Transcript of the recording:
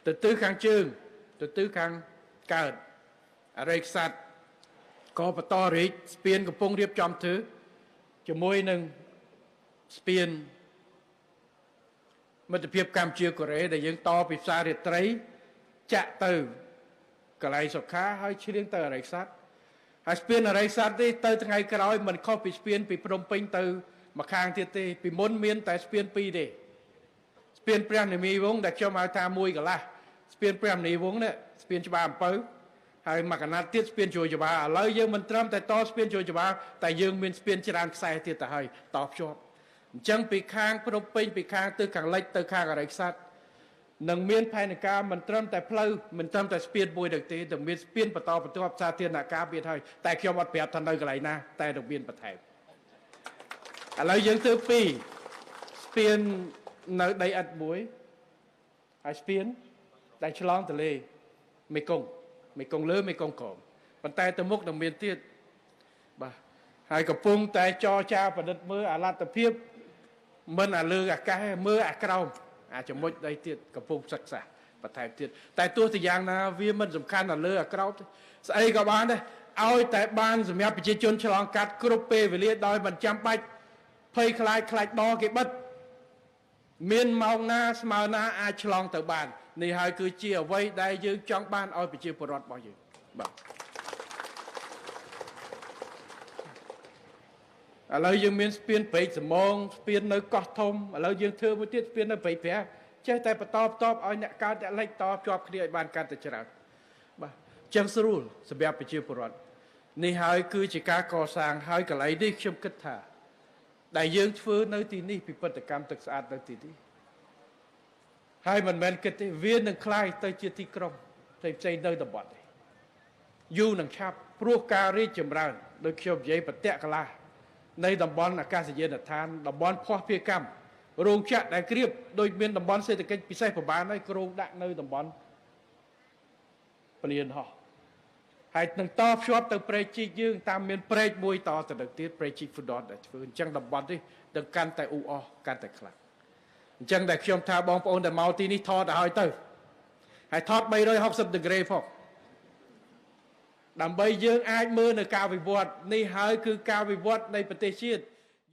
từ tư khang chương từ tư khangកើតអរិយស័តក៏បន្តរីកស្ពានកំពុងរៀបចំធ្វើជាមួយនឹងស្ពានមិត្តភាពកម្ពុជាកូរ៉េដែលយើងតពីផ្សាររាត្រីចាក់ទៅកន្លែងសុខាហើយឈ្លានទៅអរិយស័តហើយស្ពានអរិយស័តនេះទៅថ្ងៃក្រោយមិនខុសពីស្ពានពីព្រំពេញទៅមកខាងទៀតទេពីមុនមានតែស្ពានពីរទេស្ពានព្រះនិមីវងដែលខ្ញុំហៅថាមួយកន្លះស្ពានព្រះនិមីវងនេះស្ពានច្បារអំពៅហើយមកកណាត់ទៀតស្ពានជួយច្បារឥឡូវយើងមិនត្រឹមតែតស្ពានជួយច្បារតែយើងមានស្ពានច្រើនខ្សែទៀតទៅហើយតភ្ជាប់អញ្ចឹងពីខាងព្រំពេញពីខាងទៅខាងលិចទៅខាងអរិយស័តនឹងមានផែនការមិនត្រឹមតែផ្លូវមិនត្រឹមតែស្ពានមួយទេតែមានស្ពានបន្តបន្ទាប់សាធារណការទៀតហើយតែខ្ញុំអត់ប្រាប់ថានៅកន្លែងណាតែនឹងមានបន្ថែមឥឡូវយើងធ្វើពីរស្ពាននៅដីឥដ្ឋមួយហើយស្ពានដែលឆ្លងទន្លេមេគង្គលើមេគង្គក្រោមប៉ុន្តែទៅមុខនឹងមានទៀតបាទហើយកំពុងតែចរចាប្រឌិតមើលអាលទ្ធភាពមិនអាលើអាកាសមើលអាក្រោមអាចំណុចដីទៀតកំពុងសិក្សាបន្ថែមទៀតតែទោះទៅយ៉ាងណាវាមិនសំខាន់អាលើអាក្រោមស្អីក៏បានដែរឲ្យតែបានសម្រាប់ប្រជាជនឆ្លងកាត់គ្រប់ពេលវេលាដោយមិនចាំបាច់ភ័យខ្លាចដគេបិទមានម៉ោងណាស្មើណាអាចឆ្លងទៅបាននេះហើយគឺជាអ្វីដែលយើងចង់បានឲ្យប្រជាពលរដ្ឋរបស់យើងបាទឥឡូវយើងមានស្ពានព្រែកសំងស្ពាននៅកោះធំឥឡូវយើងធ្វើមួយទៀតស្ពាននៅព្រៃប្រាចេះតែបន្តឲ្យអ្នកកើតអ្នកលិចតជាប់គ្នាឲ្យបានកាន់តែច្រើនបាទចឹងស្រួលសម្រាប់ប្រជាពលរដ្ឋនេះហើយគឺជាការកសាងហើយកន្លែងនេះខ្ញុំគិតថាដែលយើងធ្វើនៅទីនេះពិពិធកម្មទឹកស្អាតនៅទីនេះហើយមិនមែនគិតទេវានឹងคล้ายទៅជាទីក្រុងផ្សេងនៅតំបន់នេះយូរនឹងឆាប់ព្រោះការរីកចម្រើនដោយខ្ញុំនិយាយប្រតិកលានៃតំបន់អាកាសយានដ្ឋានតំបន់ភស្តុភារកម្មរោងចក្រដែលក្រៀបដោយមានតំបន់សេដ្ឋកិច្ចពិសេសប្របានហើយគ្រោងដាក់នៅតំបន់ពលានហោះហើយនឹងតភ្ជាប់ទៅព្រែកជីកយើងតាមមានព្រែកមួយតទៅនឹងទៀតព្រែកជីកហ្វូដតដែលធ្វើអញ្ចឹងតំបន់នេះនឹងកាន់តែអ៊ូអរកាន់តែខ្លាំងអញ្ចឹងដែលខ្ញុំថាបងប្អូនដែលមកទីនេះថតឲ្យហើយទៅហើយថត360ដឺក្រេផងដើម្បីយើងអាចមើលនៅការវិវត្តនេះហើយគឺការវិវត្តនៃប្រទេសជាតិ